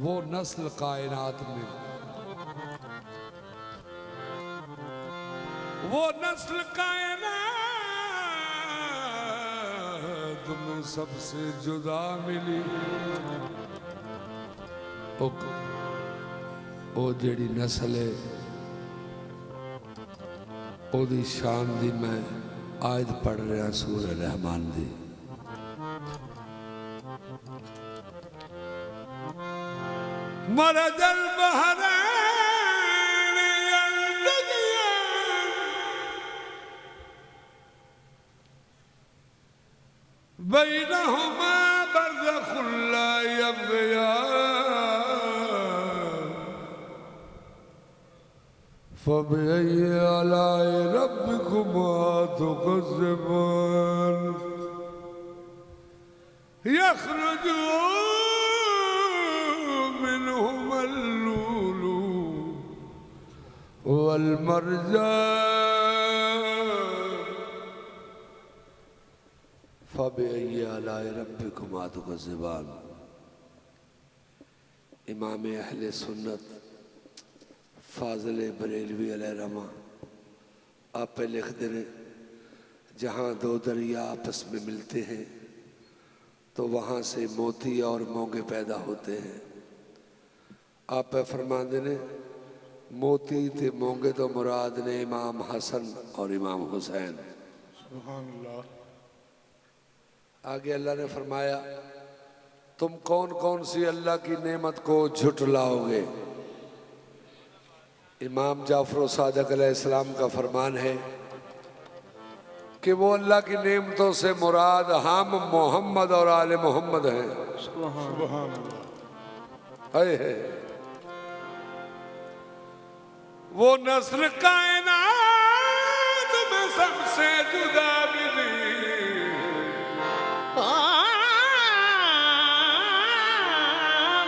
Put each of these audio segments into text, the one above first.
वो नस्ल कायनात में, वो नस्ल कायनात में सबसे जुदा मिली। ओ जेड़ी नस्ल है ओदी शान दी मैं आयत पढ़ रहा सूरह रहमान दी। मरजल बहरैन यल्तक़ियान बैनहुमा बरज़ख़ुन ला यब्ग़ियान फ़बिअय्यि आलाइ रब्बिकुमा तुकज़्ज़िबान यख़रुजु मिनहुमल लूलू वल मरजान फ़बिअय्यि आलाइ रब्बिकुमा तुकज़्ज़िबान। इमाम अहले सुन्नत फाज़िल बरेलवी अलैहिर्रहमा आप लिखते हैं, जहाँ दो दरिया आपस में मिलते हैं तो वहाँ से मोती और मोंगे पैदा होते हैं। आप फरमाते ने मोती थे मोंगे तो मुराद ने इमाम हसन और इमाम हुसैन। सुभान अल्लाह। आगे अल्लाह ने फरमाया तुम कौन कौन सी अल्लाह की नेमत को झुटलाओगे। इमाम जाफर सादिक अलैहिस्सलाम का फरमान है कि वो अल्लाह की नेमतों से मुराद हम मोहम्मद और आले मोहम्मद हैं। सुभान अल्लाह। है वो नस्ल कायनात में सबसे जुदा मिली।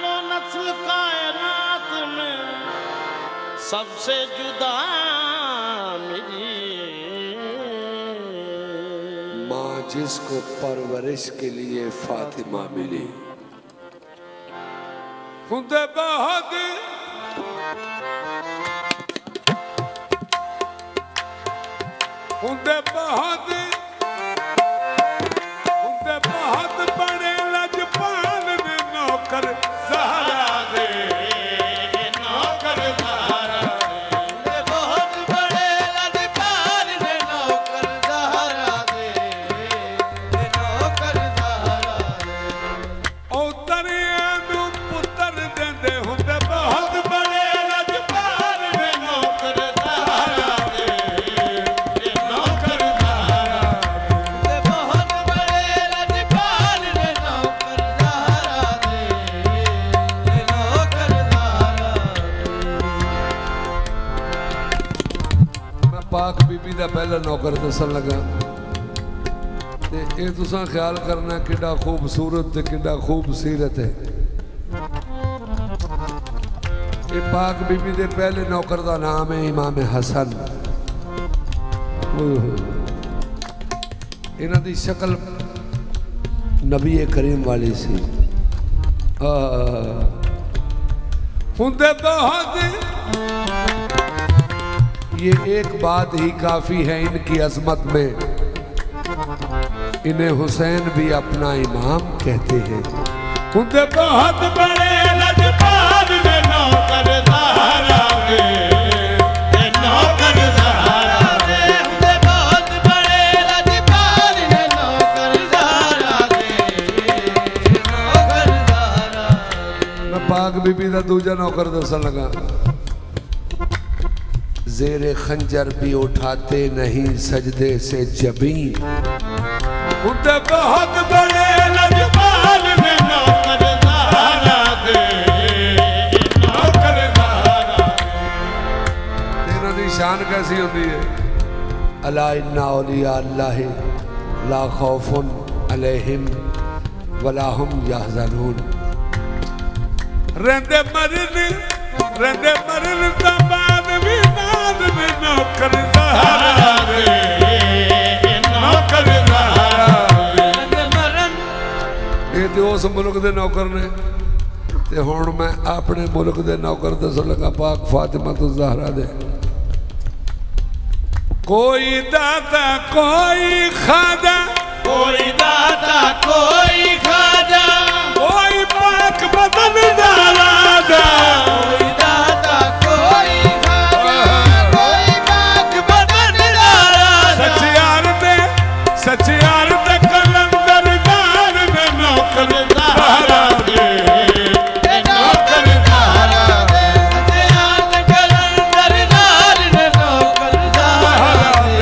वो नस्ल कायनात में सबसे जुदा मिली। माँ जिसको परवरिश के लिए फातिमा मिली। हुंदे बहुत बड़े लजपाल ने नौकर ज़हरा दे। नौकर ज़हरा दे बहुत बड़े लजपाल ने नौकर ज़हरा दे। नौकर ज़हरा दे ओ दरिया नूं पुत्र देंदे हुंदे बहुत बड़े लजपाल ने नौकर ज़हरा दे। नौकर ज़हरा बहुत बड़े लजपाल ने नौकर ज़हरा दे। नौकर ज़हरा मैं पाक बीबी दा पहला नौकर दसन लगा ते ये तुसां ख्याल करना किड्डा खूबसूरत ते किड्डा खूब सीरत है। ये पाक बीबी दे पहले नौकर दा नाम है इमाम हसन। इन्हां दी शक्ल नबी करीम वाली सी। हुंदे बहुत ये एक बात ही काफी है इनकी अजमत में, इन्हें हुसैन भी अपना इमाम कहते हैं। हुंदे बहुत बड़े लजपाल ने नौकर ज़हरा दे। नौकर ज़हरा दे बहुत बड़े लजपाल ने नौकर ज़हरा दे। नौकर ज़हरा दे मैं पाक बीबी का दूजा नौकर दसन लगा। ज़ेरे खंजर भी उठाते नहीं सजदे से जबी। हुंदे बहुत बड़े लजपाल ने नौकर ज़हरा दे। नौकर ज़हरा दे तेरा दी शान कैसी होती है। अला इन्ना औलिया अल्लाह ला खौफुन अलैहिम वला हुम यहज़नून। रहंदे मरन दा बाद भी नाद में नौकर ज़हरा दे। नौकर ज़हरा दे। ये तो उस मुल्क दे नौकर ने ते हुण मैं अपने मुल्क दे नौकर दसन लगा पाक फातिमा तो ज़हरा दे। कोई दाता कोई खादा, कोई दाता कोई खाजा, कोई पाक बदन दारादा। कोई दाता कोई खाजा, कोई पाक बदन राजा। सचियार दे कलंदर दार दे नौकर दारा दे, नौकर दारा दे। सचियार दे कलंदर दार दे नौकर दारा दे।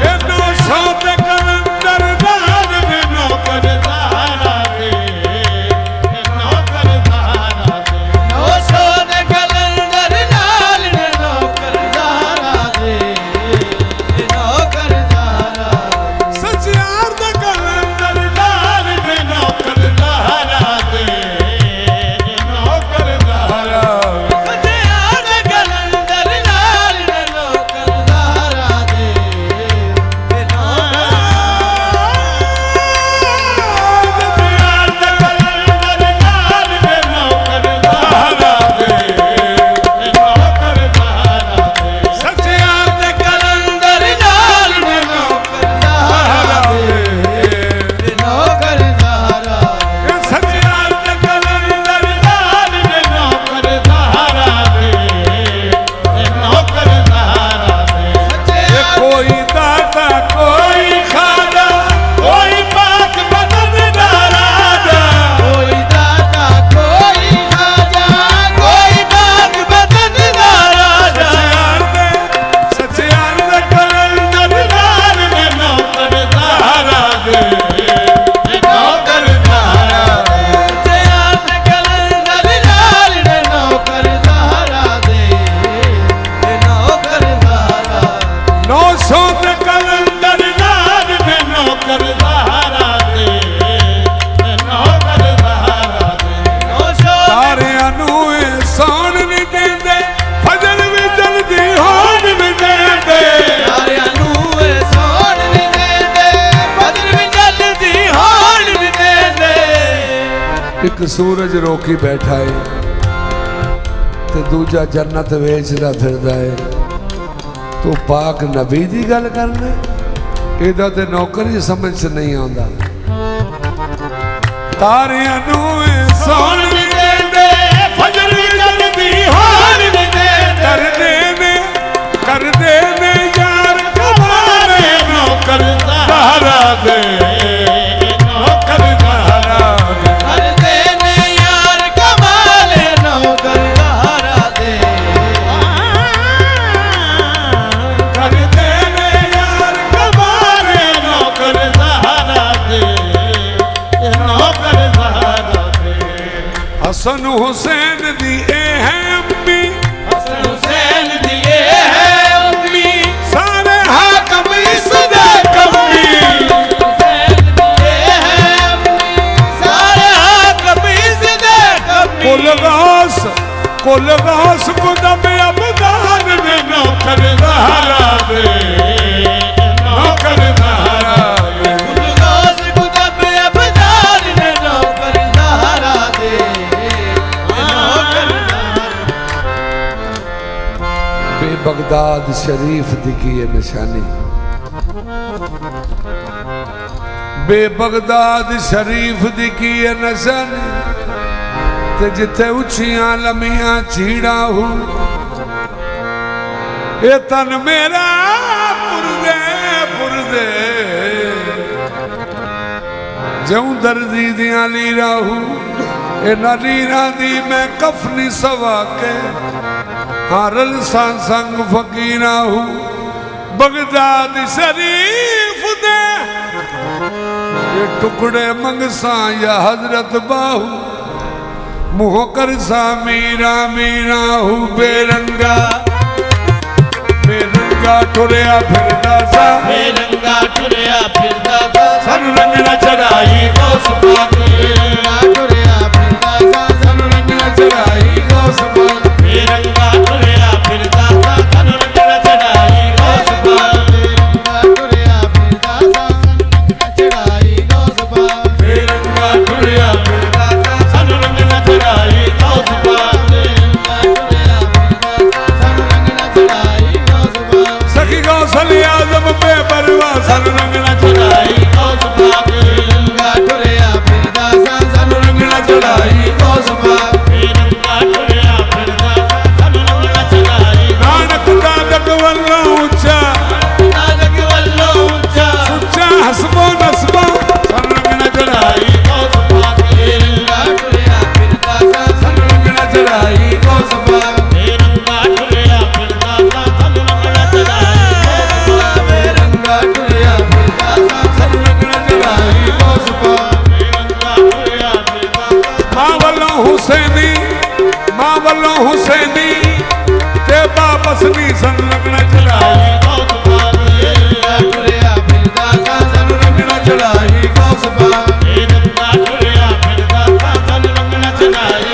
ए 900 दे कलंदर दार दे नौकर दारा दे, नौकर दारा दे। 900 दे कलंदर दार दे नौकर दारा दे, नौकर दारा दे। सचियार दे कलंदर दार दे नौकर दारा दे, नौकर दारा दे। सचियार दे कलंदर दार दे नौकर दारा दे, सचियार दे कलंदर दार दे नौकर दारा दे, नौकर दारा दे। सचियार दे कलंदर दार दे नौकर दारा दे, नौकर दारा दे। कोई दाता कोई खादा, कोई पाक बदन दारादा। कोई दाता कोई खाजा, कोई बाग बदन राजा। सचियार दे कलंदर दार दे नौकर दारा दे, नौकर दारा दे। सचियार दे कलंदर दार दे नौकर दारा दे, नौकर दारा दे। 900 दे कलंदर दार दे नौकर दारा दे, नौकर दारा दे। तारियां नूं सौण भी देंदे, फजल भी जल्दी होण भी देंदे। सारियां नूं सौण भी देंदे, फजल भी जल्दी होण भी देंदे। एक सूरज रोकी बैठा है ते दूजा जन्नत वेचदा फिरदा है। तू पाक नबी दी गल करना, एदा ते नौकर ही समझ च नहीं आंदा। तारियां नूं सौण भी देंदे, फजल भी जल्दी होण भी देंदे। करदे ने यार कमाले नौकर दारा दे, नौकर दारा दे। करदे ने यार कमाले नौकर दारा दे। करदे ने यार कमाले नौकर दारा दे, नौकर दारा दे। हसन हुसैन दी ए है अम्मी, हसन हुसैन दिए है अम्मी। सारे हाकम इस दे कमी। हुसैन दिए है अम्मी, सारे हाकम इस दे कमी। कुलगास कुदम अबदान ने नौकर दारा दे, नौकर दारा दे। गुलगास गुदब अबदार ने नौकर दारा दे, नौकर दारा। बगदाद शरीफ दी की है निशानी, बगदाद शरीफ दी की है निशानी। ते जिथे उचियां लमियां चीड़ा हो, ये तन मेरा पुरदे पुरदे जऊं दर्दी दियां लीरा हो। इन्हां लीरा दी मैं कफनी सवा के हारल सा संग फकीरा हो। बगदाद शरीफ दे ये टुकड़े मंगसा या हजरत बाहू। मुँह कर सा मीरा मीरा हूँ बेरंगा, बेरंगा टुरिया फिरदा सा, बेरंगा टुरिया फिरदा सा। सन रंग न चढ़ाई गौस पाक, बेरंगा टुरिया फिरदा सा। सन रंग न चढ़ाई गौस पाक। बेरंगा टुरिया फिरदा सा, सन रंग न चढ़ाई गौस पाक। बेरंगा टुरिया फिरदा सा, सन रंग न चढ़ाई गौस पाक। बेरंगा टुरिया ਸਾਨੂੰ ਲੰਗਣਾ ਚੜਾਈ ਗੌਸ ਪਾਕ ਮਾਂ ਵੱਲੋਂ ਹੁਸੈਨੀ ਮਾਂ ਵੱਲੋਂ ਹੁਸੈਨੀ ਤੇ ਵਾਪਸ ਨਹੀਂ ਸਾਨੂੰ ਲੰਗਣਾ ਚੜਾਈ ਗੌਸ ਪਾਕ ਟੁਰਿਆ ਫਿਰਦਾ ਸਾਨੂੰ ਲੰਗਣਾ ਚੜਾਈ ਗੌਸ ਪਾਕ ਟੁਰਿਆ ਫਿਰਦਾ ਸਾਨੂੰ ਲੰਗਣਾ ਚੜਾਈ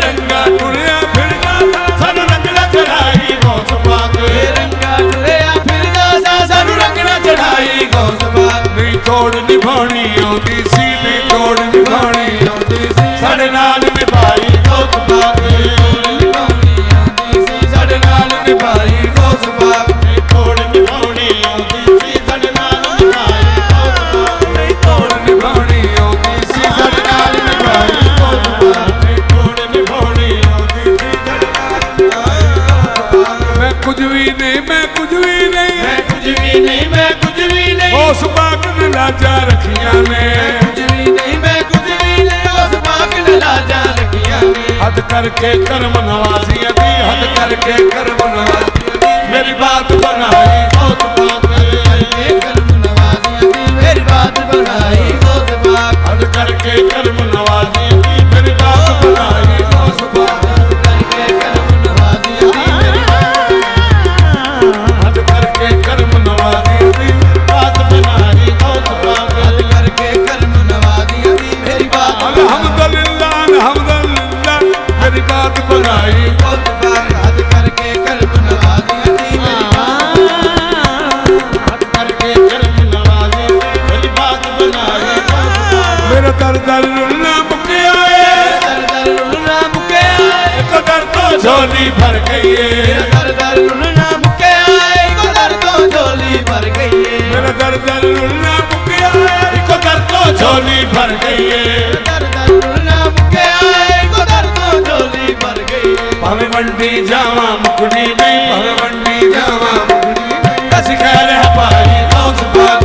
ਰੰਗਾ ਟੁਰਿਆ ਫਿਰਦਾ ਸਾਨੂੰ ਲੰਗਣਾ ਚੜਾਈ ਗੌਸ ਪਾਕ ਰੰਗਾ ਟੁਰਿਆ ਫਿਰਦਾ ਸਾਨੂੰ ਲੰਗਣਾ ਚੜਾਈ ਗੌਸ ਪਾਕ ਨਹੀਂ ਤੋੜ ਨਿਭਾਉਣੀ ਆਉਂਦੀ ਸੀ ਨਹੀਂ ਤੋੜ ਨਿਭਾਉਣੀ ਆਉਂਦੀ ਸੀ ਸਾਡੇ ਨਾਲ ਨਿਭਾਈ ਗੌਸ ਪਾਕ ਸਾਡੇ ਨਾਲ ਨਿਭਾਈ ਗੌਸ ਪਾਕ ਤੋੜ ਨਿਭਾਉਣੀ ਆਉਂਦੀ ਸੀ ਸਾਡੇ ਨਾਲ ਨਿਭਾਈ ਗੌਸ ਪਾਕ ਤੋੜ ਨਿਭਾਉਣੀ ਆਉਂਦੀ ਸੀ ਸਾਡੇ ਨਾਲ ਨਿਭਾਈ ਗੌਸ ਪਾਕ ਤੋੜ ਨਿਭਾਉਣੀ ਆਉਂਦੀ ਸੀ ਸਾਡੇ ਨਾਲ ਮੈਂ ਕੁਝ ਵੀ ਨਹੀਂ ਮੈਂ ਕੁਝ ਵੀ ਨਹੀਂ ਮੈਂ ਕੁਝ ਵੀ ਨਹੀਂ ਮੈਂ ਕੁਝ ਵੀ ਨਹੀਂ ਉਸ ਪਾਕ ਨੇ ਲਾਜਾਂ ਰੱਖੀਆਂ ਨੇ ਕੁਝ ਵੀ ਨਹੀਂ ਮੈਂ ਕੁਝ ਵੀ ਨਹੀਂ ਉਸ ਪਾਕ ਨੇ ਲਾਜਾਂ ਰੱਖੀਆਂ ਨੇ ਹੱਦ ਕਰਕੇ ਕਰਮ ਨਵਾਜ਼ੀਆਂ ਦੀ ਹੱਦ ਕਰਕੇ ਕਰਮ ਨਵਾਜ਼ੀਆਂ ਦੀ ਮੇਰੀ ਬਾਤ ਬਣਾਈ ਗੌਸ ਪਾਕ ਕਰਕੇ ਕਰਮ ਨਵਾਜ਼ੀਆਂ ਦੀ ਮੇਰੀ ਬਾਤ ਬਣਾਈ ਗੌਸ ਪਾਕ ਹੱਦ ਕਰਕੇ ਕਰਮ ਨਵਾਜ਼ੀਆਂ ਦੀ ਮੇਰੀ ਬਾਤ ਬਣਾਈ ਗੌਸ ਪਾਕ ਕਰਕੇ ਕਰਮ ਨਵਾਜ਼ੀਆਂ ਦੀ ਮੇਰੀ ਹੱਦ ਕਰਕੇ ਕਰਮ ਨਵਾਜ਼ੀਆਂ ਦੀ ਬਾਤ ਬਣਾਈ ਗੌਸ ਪਾਕ ਕਰਕੇ ਕਰਮ ਨਵਾਜ਼ੀਆਂ ਦੀ ਮੇਰੀ ਬਾਤ ਅਲਹਮਦੁਲਿल्लाह ਅਲਹਮਦੁਲਿल्लाह ਮੇਰੀ ਬਾਤ ਬਣਾਈ ਗੌਸ ਪਾਕ ਹੱਦ ਕਰਕੇ ਕਰਮ ਨਵਾਜ਼ੀਆਂ ਦੀ ਮੇਰੀ ਬਾਤ ਕਰਕੇ ਕਰਮ ਨਵਾਜ਼ੀਆਂ ਦੀ ਮੇਰੀ ਬਾਤ ਬਣਾਈ ਗੌਸ ਪਾਕ ਮੇਰਾ ਦਰ ਦਰ ਰੁਲਣਾ ਮੁੱਕਿਆ ਏ ਦਰ ਦਰ ਰੁਲਣਾ ਮੁੱਕਿਆ ਇੱਕ ਦਰ ਤੋਂ ਝੋਲੀ ਭਰ ਗਈ ਏ ਦਰ ਦਰ ਰੁਲਣਾ ਮੁੱਕਿਆ ਇੱਕ ਦਰ ਤੋਂ ਝੋਲੀ ਭਰ ਗਈ ਮੇਰਾ ਦਰ ਦਰ ਰੁਲਣਾ ਮੁੱਕਿਆ ਏ ਇੱਕ ਦਰ ਤੋਂ ਝੋਲੀ ਭਰ ਗਈ ਏ ਦਰ ਦਰ ਰੁਲਣਾ ਮੁੱਕਿਆ ਇੱਕ ਦਰ ਤੋਂ ਝੋਲੀ ਭਰ ਗਈ ਭਾਵੇਂ ਮੰਡੀ ਜਾਵਾਂ ਮੁਕਣੀ ਨਹੀਂ ਭਾਵੇਂ ਮੰਡੀ ਜਾਵਾਂ ਮੁਕਣੀ ਨਹੀਂ ਅਸੀਂ ਕਹਿ ਰਹੇ ਭਾਈ ਗੌਸ ਪਾਕ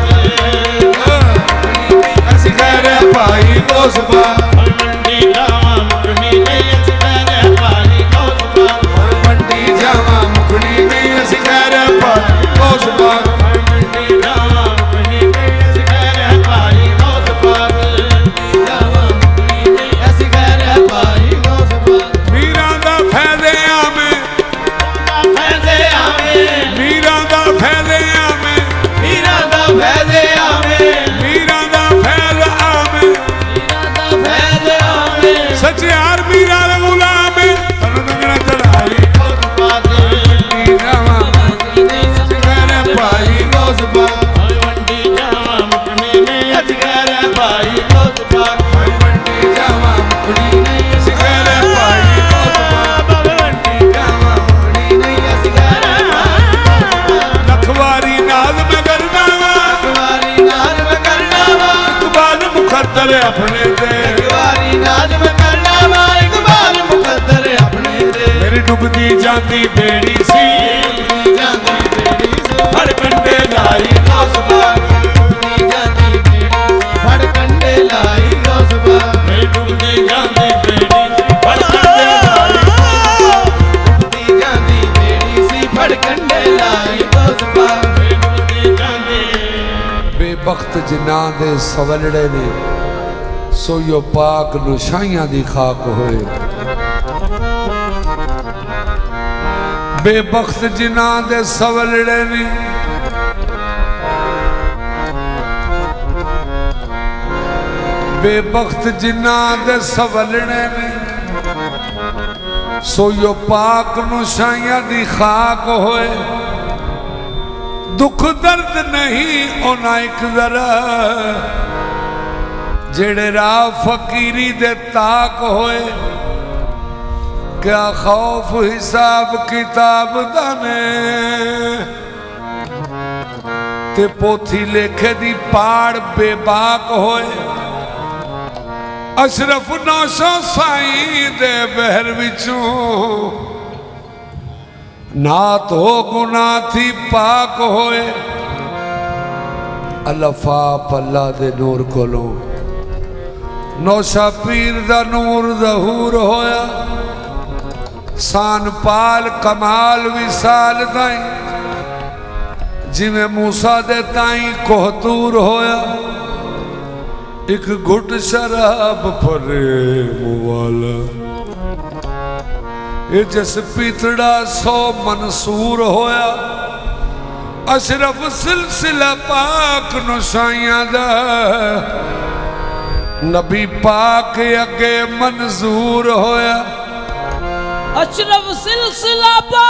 ਅਸੀਂ ਕਹਿ ਰਹੇ ਭਾਈ ਗੌਸ ਪਾਕ ਮੰਡੀ ਜਾਵਾਂ ਮੁਕਣੀ ਨਹੀਂ ਅਸੀਂ ਕਹਿ ਰਹੇ ਭਾਈ ਗੌਸ ਪਾਕ ਮੰਡੀ ਜਾਵਾਂ ਮੁਕਣੀ ਨਹੀਂ ਅਸੀਂ ਕਹਿ ਰਹੇ ਭਾਈ ਗੌਸ ਪਾਕ ਮੰਡੀ ਜਾਵਾਂ ਮੁਕਣੀ ਨਹੀਂ ਅਸੀਂ ਕਹਿ ਰਹੇ ਭਾਈ ਗੌਸ ਪਾਕ ਮੰਡੀ ਜਾਵਾਂ ਮੁਕਣੀ ਨਹੀਂ ਅਸੀਂ ਕਹਿ ਰਹੇ ਭਾਈ ਗੌਸ ਪਾਕ ਮੀਰਾਂ ਦਾ ਫੈਜ਼ੇ ਆਵੇਂ ਫੈਜ਼ੇ ਆਵੇਂ ਮੀਰਾਂ ਦਾ ਫੈਜ਼ੇ ਆਵੇਂ ਵੀਰਾਂ ਦਾ ਫੈਜ਼ੇ ਆਵੇਂ ਮੀਰਾਂ ਦਾ ਫੈਜ਼ ਆਵੇਂ ਵੀਰਾਂ ਦਾ ਫੈਜ਼ੇ ਆਵੇਂ ਸੱਚਿਆਰ ਮੀਰਾਂ ਦੇ ਗੁਲਾਮ ਸਾਨੂੰ ਲੰਗਣਾ ਚੜਾਈ ਗੌਸ ਪਾਕ ਮੰਡੀ ਜਾਵਾਂ ਮੁਕਣੀ ਨਹੀਂ ਅਸੀਂ ਕਹਿ ਰਹੇ ਭਾਈ ਗੌਸ ਪਾਕ ਮੰਡੀ ਜਾਵਾਂ ਮੁਕਣੀ ਨਹੀਂ ਅਸੀਂ ਕਹਿ ਰਹੇ ਭਾਈ ਗੌਸ ਪਾਕ ਮੰਡੀ ਜਾਵਾਂ ਮੁਕਣੀ ਨਹੀਂ ਅਸੀਂ ਕਹਿ ਰਹੇ ਭਾਈ ਗੌਸ ਪਾਕ ਮੰਡੀ ਜਾਵਾਂ ਮੁਕਣੀ ਨਹੀਂ ਅਸੀਂ ਕਹਿ ਰਹੇ ਭਾਈ ਲਖਵਾਰੀ ਨਾਜ਼ ਮੈਂ ਕਰਦਾ ਵਾਂ ਵਾਰੀ ਨਾਜ਼ ਮੈਂ ਕਰਨਾ ਵਾ ਇਕਬਾਲ ਮੁਖੱਦਰ ਆਪਣੇ ਤੇ ਵਾਰੀ ਨਾਜ਼ ਮੈਂ ਕਰਨਾ ਵਾ ਇਕਬਾਲ ਮੁਕੱਦਰ ਆਪਣੇ ਤੇ ਮੇਰੀ ਡੁੱਬਦੀ ਜਾਂਦੀ ਬੇੜੀ ਸੀ ਜਾਂਦੀ ਬੇੜੀ ਸੀ ਹਰ ਕੰਡੇ ਲਾਈ ਗੌਸ ਪਾਕ ਜਾਂਦੀ ਬੇੜੀ ਫੜ ਕੰਡੇ ਲਾਈ ਗੌਸ ਪਾਕ ਮੇਰੀ ਡੁੱਬਦੀ ਜਾਂਦੀ ਬੇੜੀ ਸੀ ਹਰ ਕੰਡੇ ਲਾਈ ਡੁੱਬਦੀ ਜਾਂਦੀ ਬੇੜੀ ਸੀ ਫੜ ਕੰਡੇ ਲਾਈ ਗੌਸ ਪਾਕ ਡੁੱਬਦੀ ਜਾਂਦੀ ਬੇਬਖਤ ਜਿਨ੍ਹਾਂ ਦੇ ਸਵਲੜੇ ਨੇ ਸੋਇਓ ਪਾਕ ਨੁਸ਼ਾਈਆਂ ਦੀ ਖਾਕ ਹੋਏ ਬੇਬਖਤ ਜਿਨ੍ਹਾਂ ਦੇ ਸਵਲੜੇ ਨੇ ਬੇਬਖਤ ਜਿਨ੍ਹਾਂ ਦੇ ਸਵਲੜੇ ਨੇ ਸੋਇਓ ਪਾਕ ਨੁਸ਼ਾਈਆਂ ਦੀ ਖਾਕ ਹੋਏ ਦੁੱਖ ਦਰਦ ਨਹੀਂ ਉਹਨਾਂ ਇੱਕ ਜ਼ਰਾ ਜਿਹੜੇ ਰਾਹ ਫਕੀਰੀ ਦੇ ਤਾਕ ਹੋਏ ਕਿਆ ਖੌਫ ਹਿਸਾਬ ਕਿਤਾਬ ਦਾ ਨੇ ਤੇ ਪੋਥੀ ਲੇਖੇ ਦੀ ਪਾੜ ਬੇਬਾਕ ਹੋਏ ਅਸ਼ਰਫ 900 ਸਾਈਂ ਦੇ ਬਹਿਰ ਵਿੱਚੋਂ नात हो गुनाह थी पाक होए अल्लाफा पल्ला दे नूर कोलों नौशा पीर दा नूर ज़हूर होया सान पाल कमाल विसाल दाई जिवें मूसा दे ताई कोहतूर होया, एक घुट शराब प्रेम वाला, ये जस पीतड़ा 100 मंसूर होया, अशरफ सिलसिला पाक नुसाइयां दा नबी पाक अगे मंजूर होया। अशरफ सिलसिला पाक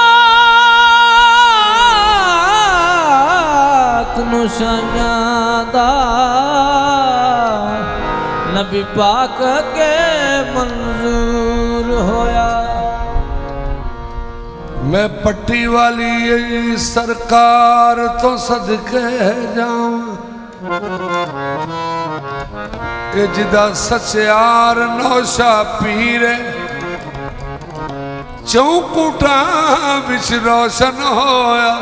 नुसाइयां दा नबी पाक अगे मंजूर होया। मैं पट्टी वाली सरकार तो सदके जाऊं, ये जिदा सचियार नौशा पीरे, चौकुटा विच रोशन होया,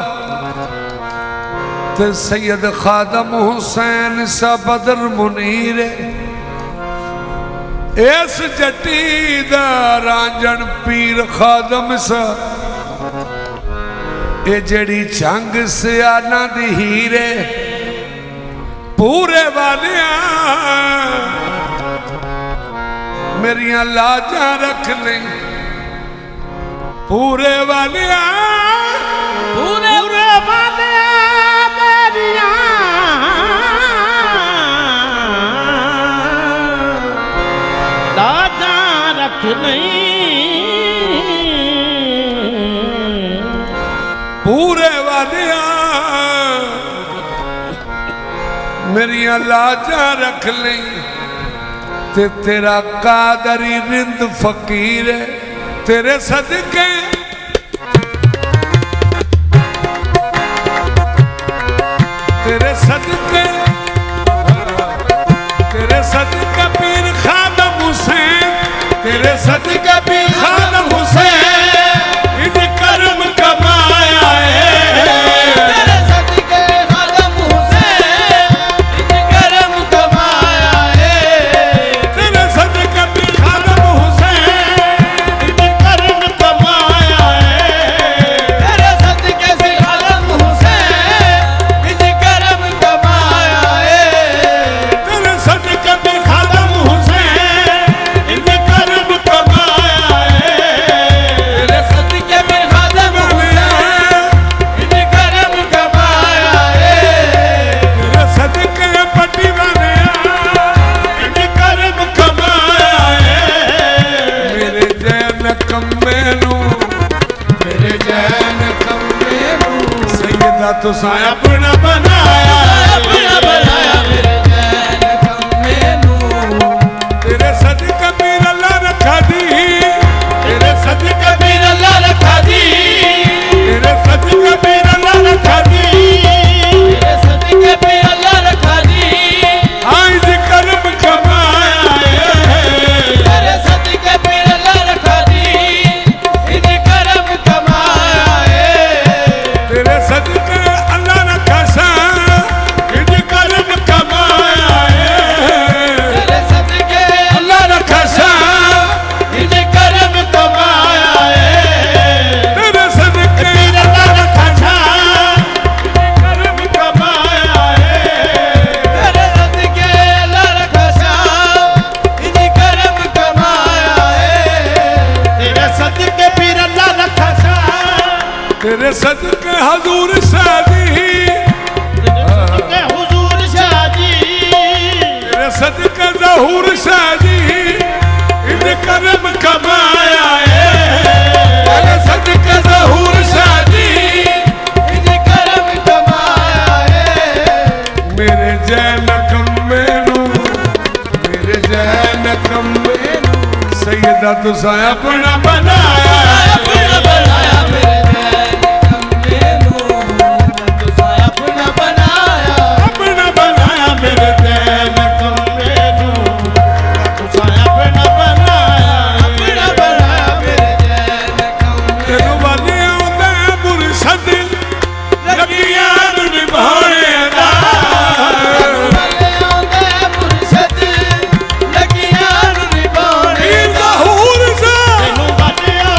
ते सैयद खादम हुसैन सा बदर मुनीरे, इस जट्टी दा रांझण पीर खादम सा, ये जड़ी जंग सियाना दी हीरे, पूरे वालिया मेरिया लाजा रख ले, पूरे वालिया पूरे वालिया मेरिया लाजा रख नहीं, पूरे वालिया मेरिया लाजा रख ले, ते तेरा कादरी रिंद फकीर है, तेरे सदके तेरे सदके तेरे सदके पीर खादम हुसैन, तेरे सदके पीर खादम हुसैन, इन कर्म कमाया है, तेरे सदके खादम हुसैन इन करम कमाया है, तेरे सदके पीर खादम हुसैन, इन कर्म कमाया है, तेरे सदके से खादम हुसैन इन करम कमाया है, तेरे सदके पीर खादम हुसैन, इन कर्म कमाया है, तेरे सदके में खादम हुसैन इन करम कमाया है, तेरे सदके पट्टी वाले इन कर्म कमाया है, मेरे जैन कम्मे नू, मेरे जैन कम्मे नू सैयदा तुसां अपना बनाया, अपना बनाया मेरे जैन कम्मे नू, तेरे सदके पीर अल्लाह रखा दी, तेरे सदके पीर अल्लाह रखा दी, तेरे सदके पीर अल्लाह रखा दी, तेरे सदके पे अल्लाह रखा दी, आज कर्म कमाया है, तेरे सदके पे अल्लाह रखा दी, इन करम कमाया है, तेरे सदके अल्लाह रखा सा, इन कर्म कमाया है, तेरे सदके अल्लाह रखा सा, इन कर्म कमाया है, तेरे सदके पीर अल्लाह रखा था, कर्म कमाया है, तेरे सदके अल्लाह रखा सा, इन करम कमाया है, तेरे सदके पीर अल्लाह रखा था, तेरे सदके हजूर शादी, तेरे हुजूर शादी, तेरे सदके ज़हूर शादी, इन कर्म कमाया है, तेरे सदके ज़हूर शादी, इन करम कमाया है, मेरे जैन कम्मे नू, मेरे जैन कम्मे नू सैयदा तुसां अपना बनाया, अपना बनाया मेरे जैन कम्मे नू, तुसां अपना बनाया, अपना बनाया मेरे जैन कम्मे नू, तुसां अपना बनाया, अपना बनाया मेरे जैन कम्मे तेनू वाले आउंदा मुरशद, लगियां नू निभाणे दा, वाले आउंदा मुर्शद लगियां नू निभाणे पीर ज़हूर सा, तेनू वालिया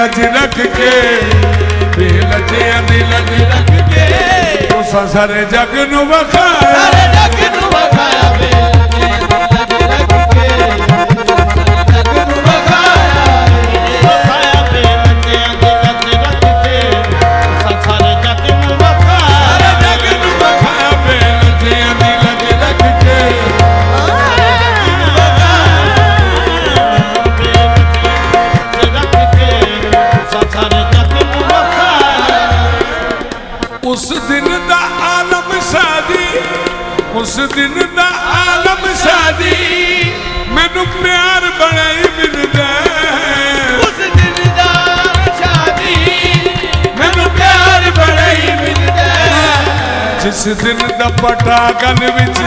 लज रख के बेलजियां दी लज रख के तुसा सारे जग नू वखाया सारे जग नू वखाया बेलजियां दी लज रख के जग नू वखाया बेलजियां दी लज रख के सारे जग नू वखाया जग नू वखाया बेलजियां दी लज रख के उस दिन दा आलम शादी उस दिन दा आलम शादी मैनू प्यार बड़ा ही मिलदा उस दिन दा शादी मैनू प्यार बड़ा ही मिलदा जिस दिन दा पटा गल विच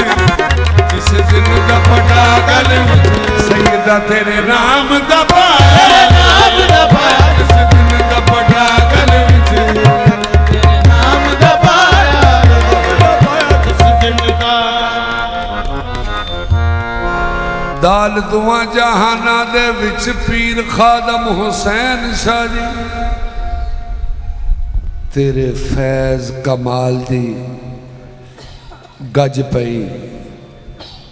जिस दिन दा पटा गल विच सैयदा तेरे नाम दा पाया नाम दा पाया जिस दिन दा पटा गल विच तेरे नाम दा पाया जिस दिन दा दाल दुआ जहाना दे विच पीर खादम हुसैन शाह जी तेरे फैज कमाल दी गज पई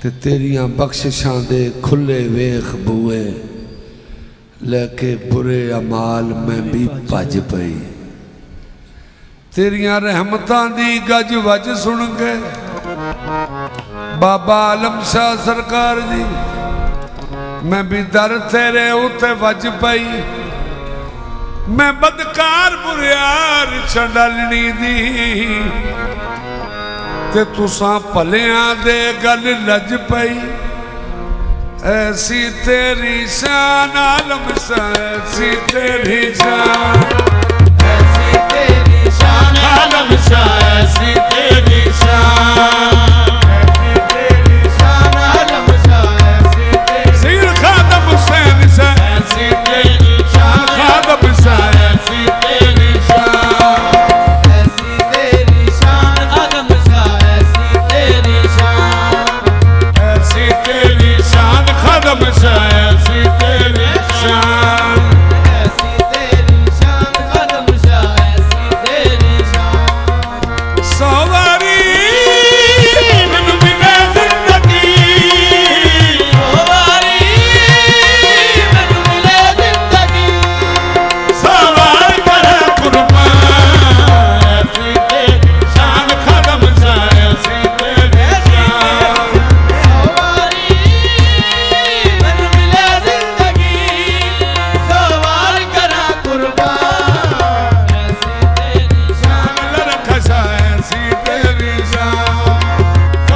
ते तेरियां बख्शिशां दे खुले वेख बुए लेके बुरे अमाल में भी भज पई तेरियां रहमतां दी गज वज सुन के बाबा आलम शाह सरकार जी मैं भी दर तेरे उते वज पई मैं बदकार बुरियार छडलनी दी ते तुसा भलियां दे गल लज पई ऐसी तेरी शान आलम शाह ऐसी तेरी शान ऐसी तेरी शान आलम शाह ऐसी तेरी शान ऐसी तेरी शान आलम शाह ऐसी तेरी सीर खादम हुसैन शाह ऐसी तेरी शान खादम शाह ऐसी तेरी शान ऐसी तेरी शान आलम शाह ऐसी तेरी शान ऐसी तेरी शान खादम शाह ऐसी तेरी शान ऐसी तेरी शान आलम शाह ऐसी तेरी शान सवारी मैनू मिले जिंदगी सवारी मैनू मिले जिंदगी सवार करे कुर्बान ऐसी तेरी शान खादम शाह ऐसी तेरी शान सवारी मैनू मिले जिंदगी सवार करा कुर्बान ऐसी तेरी शान लरख शाह ऐसी तेरी शान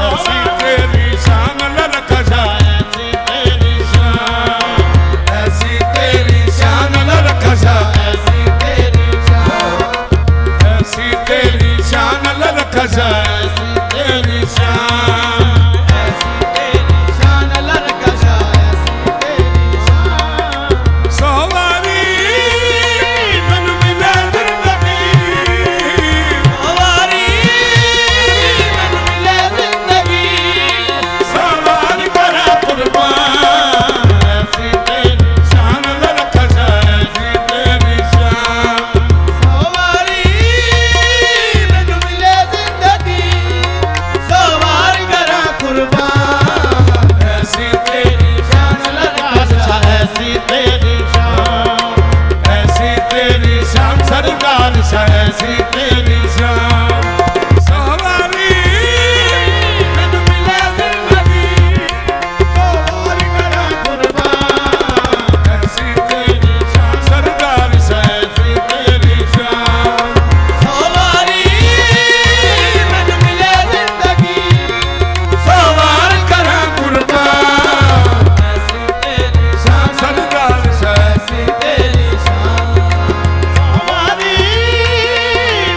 ऐसी तेरी शान लरख शाह ऐसी तेरी शान ऐसी तेरी शान लरख शाह ऐसी तेरी शान ऐसी तेरी शान लरख शाह ऐसी तेरी शान ऐसी तेरी शान लरकशा ऐसी तेरी शान सवारी मैनू मिले जिंदगी सवारी मैनू मिले जिंदगी सवार करे कुर्बान ऐसी तेरी शान लरख शाह ऐसी तेरी शान सवारी मैनू मिले जिंदगी सवार करा कुर्बान ऐसी तेरी शान लरकशा ऐसी तेरी शान ऐसी तेरी शान सरकार शाह ऐसी तेरी शान सवारी मैनू मिले जिंदगी सवार करा कुर्बान ऐसी तेरी शान सरकार शाह ऐसी तेरी शान सवारी मैनू मिले जिंदगी सवार करा कुर्बान ऐसी तेरी शान सरकार शाह ऐसी तेरी शान सवारी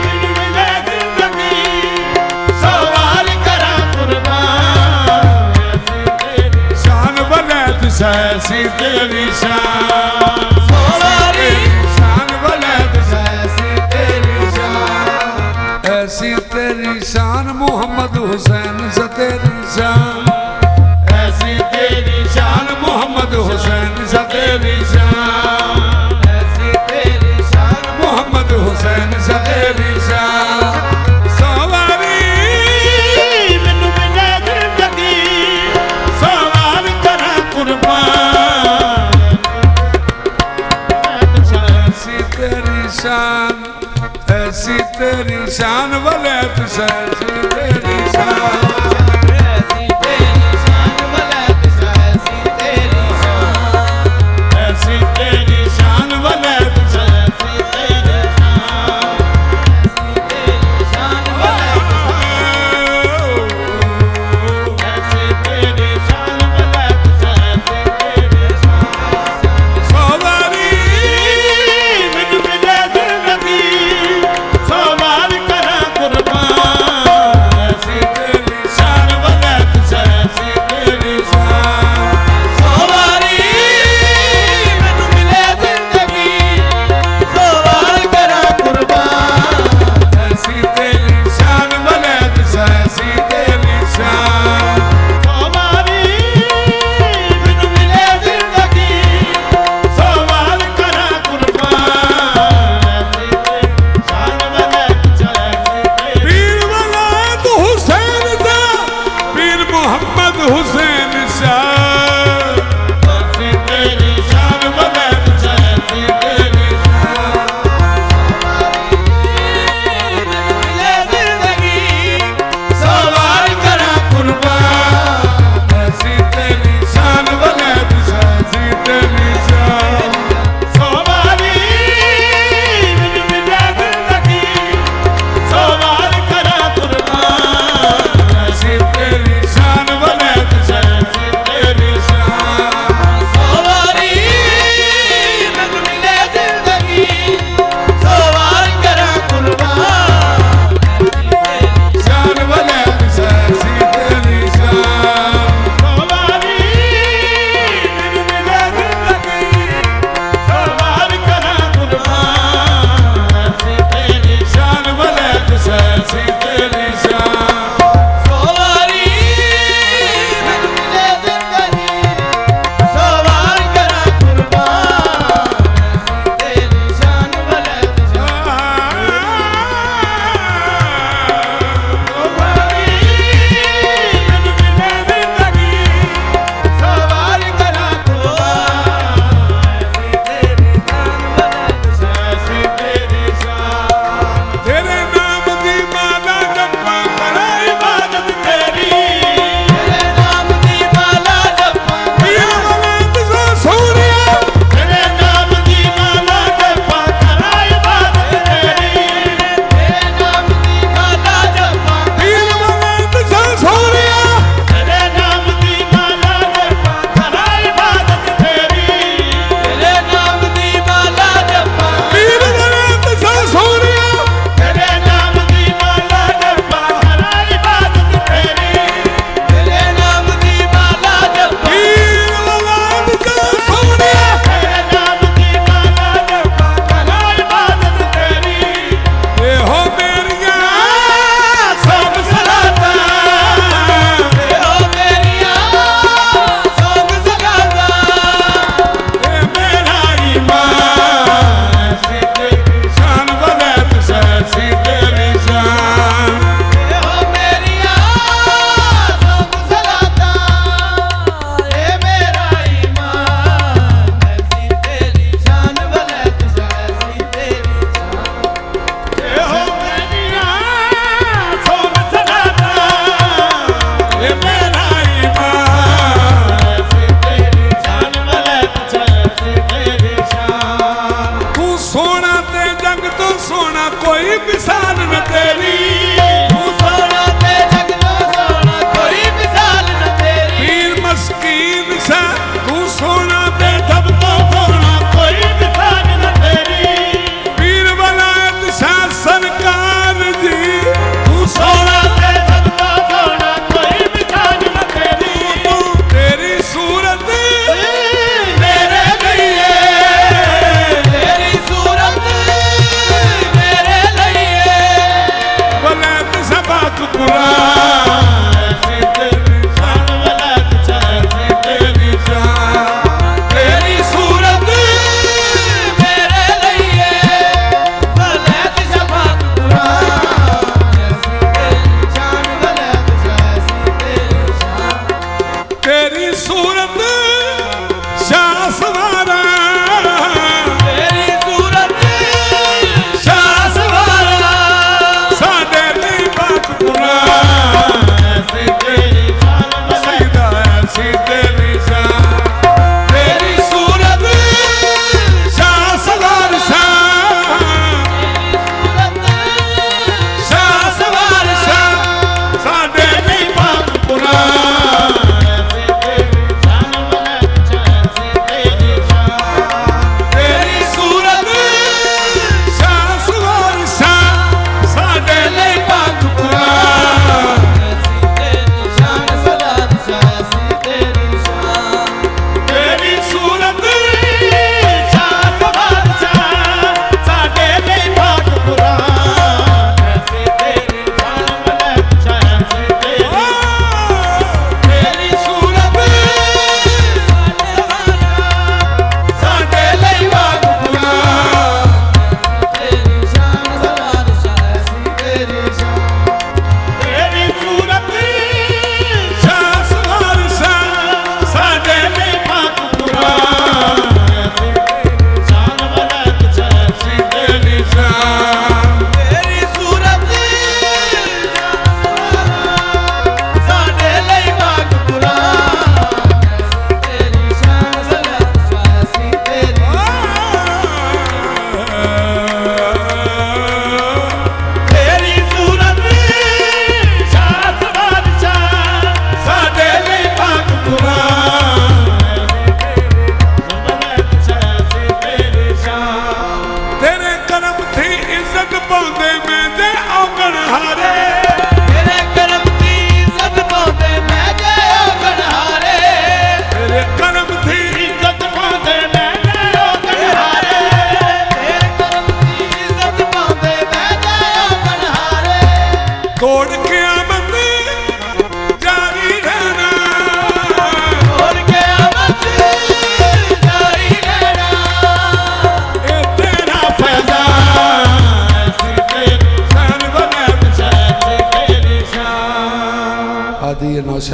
मैनू मिले जिंदगी सवार करा कुर्बान ऐसी तेरी शान वलैत शाह ऐसी तेरी शान सवारी शान वलैत ऐसी तेरी शान ऐसी तेरी शान मोहम्मद हुसैन से तेरी शान ऐसी तेरी शान मोहम्मद हुसैन से तेरी शान ऐसी तेरी शान, ऐसी तेरी शान वलैत ऐसी तेरी शान, ऐसी तेरी शान वलैत ऐसी तेरी शान, ऐसी तेरी शान वलैत ऐसी तेरी शान वलैत ऐसी तेरी शान वलैत ऐसी तेरी शान। सोवारी मैनू मिले जिंदगी सौ वार करां कुर्बान, ऐसी तेरी शान वलैत ऐसी तेरी शान। सवारी मैनू मिले जिंदगी सौ वार करां कुर्बान, ऐसी तेरी शान वलैत ऐसी तेरी शान, सवारी मैनू मिले जिंदगी सौ वार करां कुर्बान, ऐसी तेरी शान वलैत ऐसी तेरी। पीर वलाद हुसैन सा, पीर मोहम्मद हुसैन शाह, ऐसी तेरी शान वलैत ऐसी तेरी शान। मैनू मिले जिंदगी सौ वार करां कुर्बान, ऐसी तेरी शान वलैत ऐसी तेरी शान, सवारी मैनू मिले जिंदगी सौ वार करां कुर्बान, ऐसी तेरी शान वलैत ऐसी तेरी शान। सवारी मैनू मिले जिंदगी सौ वार करां कुर्बान, शान वलैत ऐसी तेरी शान, सवारी मैनू मिले जिंदगी सौ वार करां कुर्बान, ऐसी तेरी शान वलैत ऐसी तेरी शान, सवारी मैनू मिले जिंदगी सौ वार करां कुर्बान, तेरी शान वलैत सवार करां कुर्बान, तेरी शान वलैत तेरे नाम दी माला जपा करा इबादत तेरी, तेरे नाम दी माला जपा पीर वलाद सा सूरिया, तेरे नाम दी माला जपा करा इबादत तेरी, तेरे नाम दी माला जपा पीर वलाद सा सूरिया, तेरे नाम दी माला जपा करा इबादत तेरी, तेरे नाम दी माला जपा पीर वलाद सा सूरिया, तेरे नाम दी माला जपा करा इबादत तेरी, तेरे नाम दी माला जपा पीर वलाद सा सूरिया, तेरे नाम दी माला जपा करा इबादत तेरी। ए हो मेरिया सब सलाता ए हो मेरिया सोग सगादा, ए मेरा ईमान, ऐसी तेरी शान वलैत ऐसी तेरी शान, ए हो मेरिया सोग सगादा, ए मेरा ईमान, ऐसी तेरी शान वलैत ऐसी तेरी शान, हो मेरिया सोन सलाता, ए मेरा ईमान, ऐसी तेरी शान वलैत ऐसी तेरी शान। तू सोना ते जंग तो सोना कोई मिसाल न तेरी, तू सोना ते जग लो सोना कोई मिसाल न तेरी, पीर मस्कीन सा तू सोना ते सब तो सोना, कोई मिसाल न तेरी, पीर वलायत शाह सरकार जी, तू सोना ते सबका सोना कोई मिसाल न तेरी। तू तेरी सूरत मेरे लिए तेरी सूरत मेरे लिए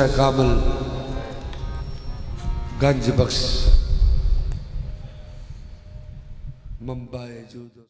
शह कामल गंज बख्श मुंबई जूद